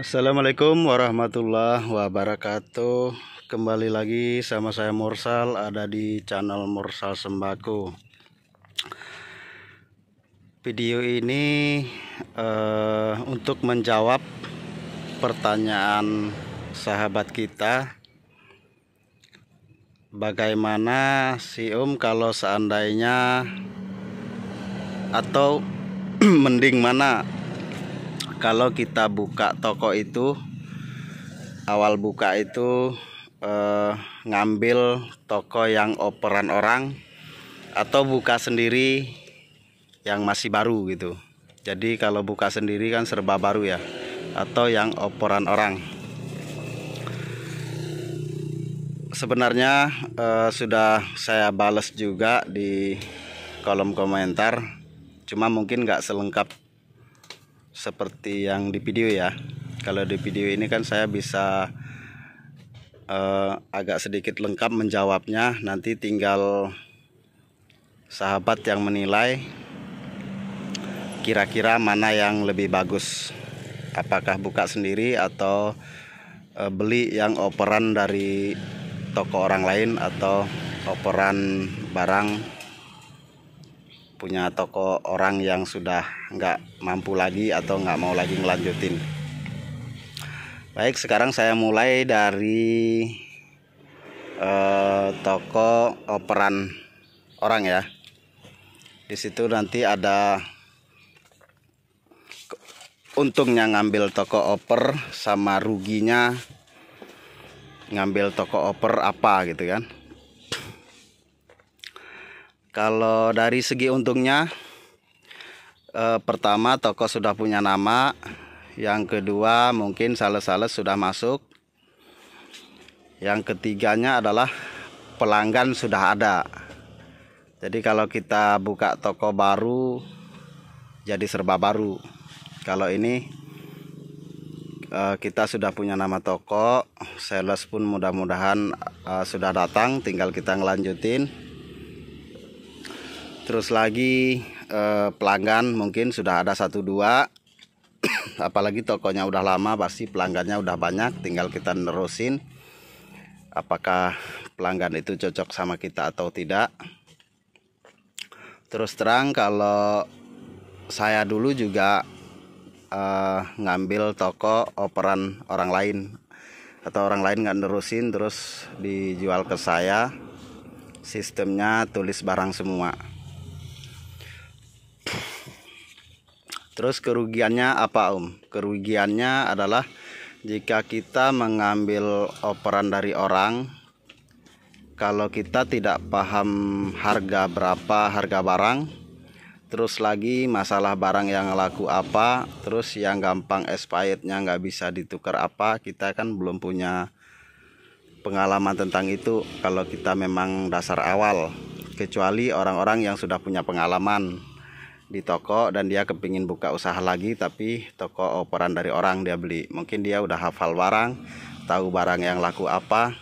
Assalamualaikum warahmatullahi wabarakatuh. Kembali lagi sama saya Mursal, ada di channel Mursal Sembako. Video ini untuk menjawab pertanyaan sahabat kita, bagaimana si kalau seandainya atau mending mana kalau kita buka toko itu, awal buka itu ngambil toko yang operan orang atau buka sendiri yang masih baru gitu. Jadi kalau buka sendiri kan serba baru ya, atau yang operan orang. Sebenarnya sudah saya balas juga di kolom komentar, cuma mungkin nggak selengkap seperti yang di video ya. Kalau di video ini kan saya bisa agak sedikit lengkap menjawabnya. Nanti tinggal sahabat yang menilai kira-kira mana yang lebih bagus, apakah buka sendiri atau beli yang operan dari toko orang lain, atau operan barang punya toko orang yang sudah nggak mampu lagi atau nggak mau lagi ngelanjutin. Baik, sekarang saya mulai dari toko operan orang ya. Di situ nanti ada untungnya ngambil toko oper sama ruginya ngambil toko oper apa gitu kan. Kalau dari segi untungnya, pertama toko sudah punya nama, yang kedua mungkin sales-sales sudah masuk, yang ketiganya adalah pelanggan sudah ada. Jadi kalau kita buka toko baru jadi serba baru. Kalau ini kita sudah punya nama toko, sales pun mudah-mudahan sudah datang, tinggal kita ngelanjutin. Terus lagi pelanggan mungkin sudah ada 1-2. Apalagi tokonya udah lama, pasti pelanggannya udah banyak, tinggal kita nerusin apakah pelanggan itu cocok sama kita atau tidak. Terus terang, kalau saya dulu juga ngambil toko operan orang lain, atau orang lain nggak nerusin terus dijual ke saya. Sistemnya tulis barang semua. Terus kerugiannya apa Kerugiannya adalah jika kita mengambil operan dari orang, kalau kita tidak paham harga berapa harga barang, terus lagi masalah barang yang laku apa, terus yang gampang expirednya nggak bisa ditukar apa, kita kan belum punya pengalaman tentang itu kalau kita memang dasar awal. Kecuali orang-orang yang sudah punya pengalaman di toko dan dia kepingin buka usaha lagi, tapi toko operan dari orang dia beli, mungkin dia udah hafal barang, tahu barang yang laku apa,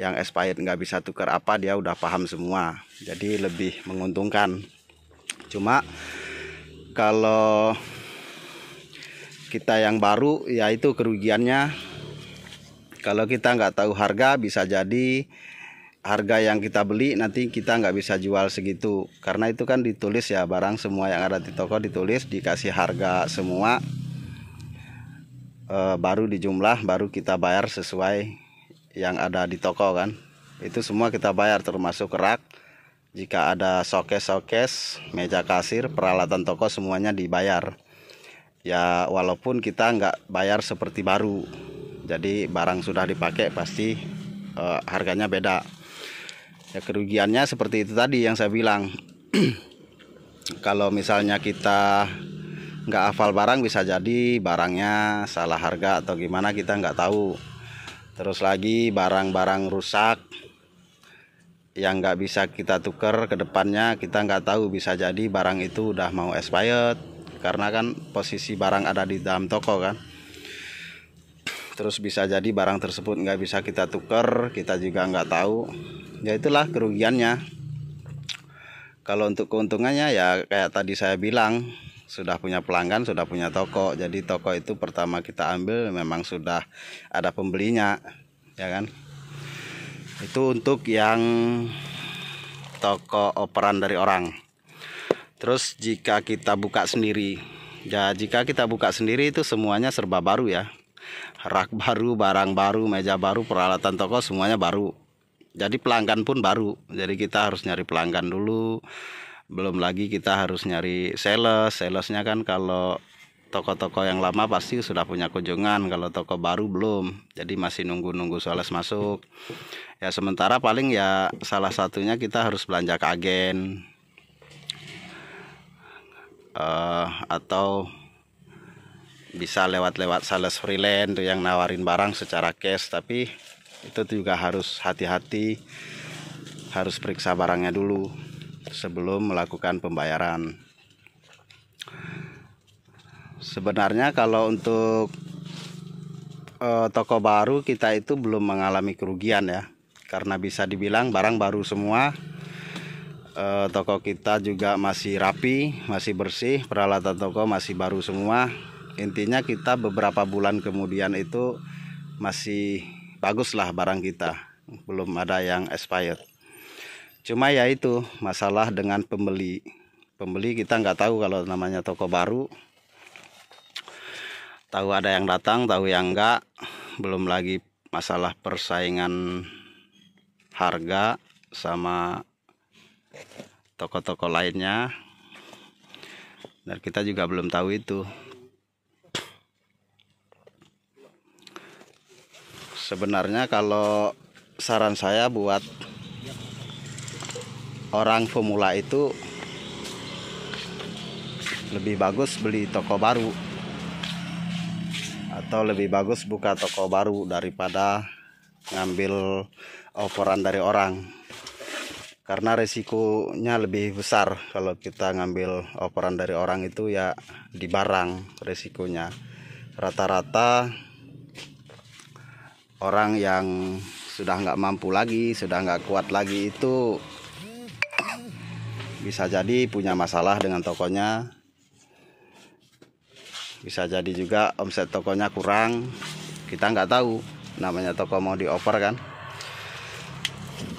yang expired nggak bisa tukar apa, dia udah paham semua, jadi lebih menguntungkan. Cuma kalau kita yang baru, ya itu kerugiannya. Kalau kita nggak tahu harga, bisa jadi harga yang kita beli nanti kita nggak bisa jual segitu, karena itu kan ditulis ya, barang semua yang ada di toko ditulis, dikasih harga semua, baru dijumlah, baru kita bayar sesuai yang ada di toko kan. Itu semua kita bayar, termasuk rak, jika ada showcase, meja kasir, peralatan toko semuanya dibayar ya, walaupun kita nggak bayar seperti baru. Jadi barang sudah dipakai pasti harganya beda ya. Kerugiannya seperti itu tadi yang saya bilang. Kalau misalnya kita nggak hafal barang, bisa jadi barangnya salah harga atau gimana, kita nggak tahu. Terus lagi barang-barang rusak yang nggak bisa kita tukar ke depannya, kita nggak tahu, bisa jadi barang itu udah mau expired, karena kan posisi barang ada di dalam toko kan. Terus bisa jadi barang tersebut nggak bisa kita tukar, kita juga nggak tahu. Ya itulah kerugiannya. Kalau untuk keuntungannya ya kayak tadi saya bilang, sudah punya pelanggan, sudah punya toko. Jadi toko itu pertama kita ambil memang sudah ada pembelinya, ya kan. Itu untuk yang toko operan dari orang. Terus jika kita buka sendiri, ya jika kita buka sendiri itu semuanya serba baru ya. Rak baru, barang baru, meja baru, peralatan toko semuanya baru. Jadi pelanggan pun baru. Jadi kita harus nyari pelanggan dulu. Belum lagi kita harus nyari sales. Salesnya kan kalau toko-toko yang lama pasti sudah punya kunjungan, kalau toko baru belum. Jadi masih nunggu-nunggu sales masuk. Ya sementara paling ya salah satunya kita harus belanja ke agen, atau bisa lewat sales freelance tuh yang nawarin barang secara cash. Tapi itu juga harus hati-hati, harus periksa barangnya dulu sebelum melakukan pembayaran. Sebenarnya kalau untuk toko baru kita itu belum mengalami kerugian ya, karena bisa dibilang barang baru semua. Toko kita juga masih rapi, masih bersih, peralatan toko masih baru semua. Intinya kita beberapa bulan kemudian itu masih bagus lah barang kita, belum ada yang expired. Cuma ya itu masalah dengan pembeli kita nggak tahu kalau namanya toko baru, tahu ada yang datang, tahu yang enggak. Belum lagi masalah persaingan harga sama toko-toko lainnya, dan kita juga belum tahu itu. Sebenarnya kalau saran saya buat orang pemula itu lebih bagus beli toko baru, atau lebih bagus buka toko baru daripada ngambil operan dari orang, karena resikonya lebih besar. Kalau kita ngambil operan dari orang itu ya di barang resikonya. Rata-rata orang yang sudah nggak mampu lagi, sudah nggak kuat lagi itu bisa jadi punya masalah dengan tokonya. Bisa jadi juga omset tokonya kurang. Kita nggak tahu, namanya toko mau dioper kan.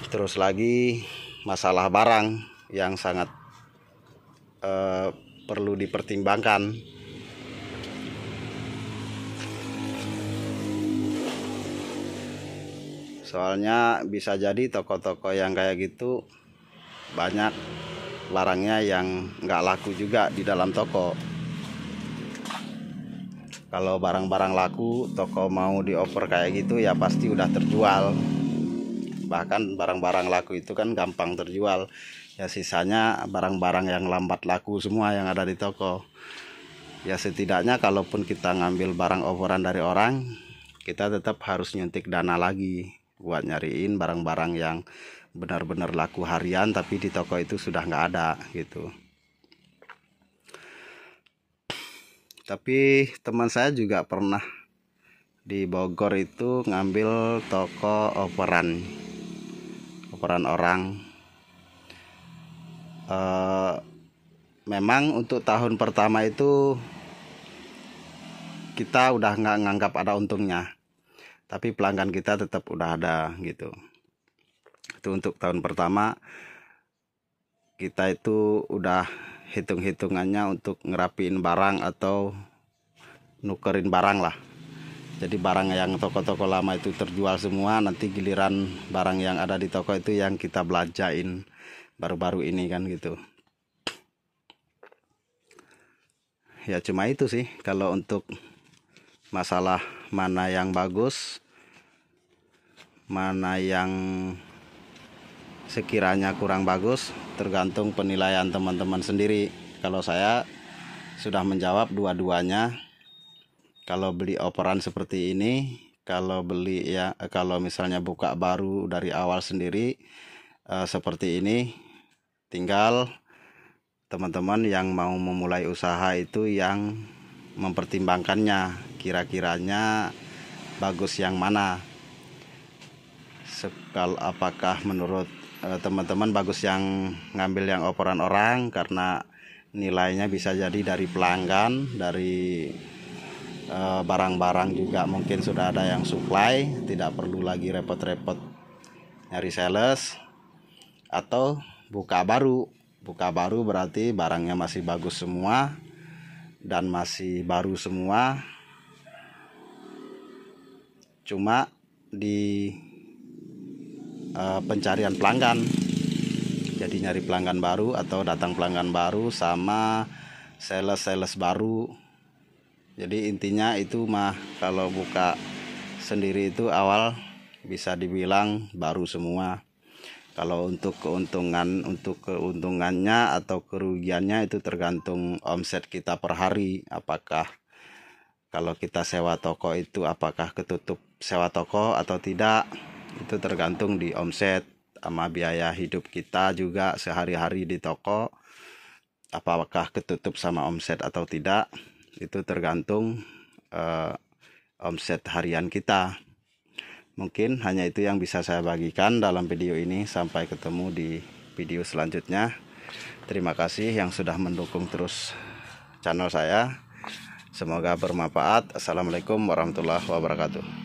Terus lagi masalah barang yang sangat perlu dipertimbangkan. Soalnya bisa jadi toko-toko yang kayak gitu banyak barangnya yang nggak laku juga di dalam toko. Kalau barang-barang laku, toko mau dioper kayak gitu ya pasti udah terjual. Bahkan barang-barang laku itu kan gampang terjual. Ya sisanya barang-barang yang lambat laku semua yang ada di toko. Ya setidaknya kalaupun kita ngambil barang operan dari orang, kita tetap harus nyuntik dana lagi buat nyariin barang-barang yang benar-benar laku harian tapi di toko itu sudah nggak ada gitu. Tapi teman saya juga pernah di Bogor itu ngambil toko operan orang. Memang untuk tahun pertama itu kita udah nggak nganggap ada untungnya, tapi pelanggan kita tetap udah ada gitu. Itu untuk tahun pertama kita itu udah hitung-hitungannya untuk ngerapiin barang atau nukerin barang lah. Jadi barang yang toko-toko lama itu terjual semua, nanti giliran barang yang ada di toko itu yang kita belanjain baru-baru ini kan gitu. Ya cuma itu sih kalau untuk masalah mana yang bagus, mana yang sekiranya kurang bagus, tergantung penilaian teman-teman sendiri. Kalau saya sudah menjawab dua-duanya. Kalau beli operan seperti ini, kalau misalnya buka baru dari awal sendiri seperti ini, tinggal teman-teman yang mau memulai usaha itu yang mempertimbangkannya, kira-kiranya bagus yang mana. Apakah menurut teman-teman bagus yang ngambil yang operan orang karena nilainya bisa jadi dari pelanggan, dari barang-barang juga mungkin sudah ada yang supply, tidak perlu lagi repot-repot nyari sales. Atau buka baru berarti barangnya masih bagus semua dan masih baru semua, cuma di pencarian pelanggan. Jadi nyari pelanggan baru atau datang pelanggan baru sama sales baru. Jadi intinya itu mah, kalau buka sendiri itu awal bisa dibilang baru semua. Kalau untuk keuntungannya atau kerugiannya itu tergantung omset kita per hari. Apakah kalau kita sewa toko itu apakah ketutup sewa toko atau tidak, itu tergantung di omset sama biaya hidup kita juga sehari-hari di toko, apakah ketutup sama omset atau tidak, itu tergantung omset harian kita. Mungkin hanya itu yang bisa saya bagikan dalam video ini. Sampai ketemu di video selanjutnya. Terima kasih yang sudah mendukung terus channel saya. Semoga bermanfaat. Assalamualaikum warahmatullahi wabarakatuh.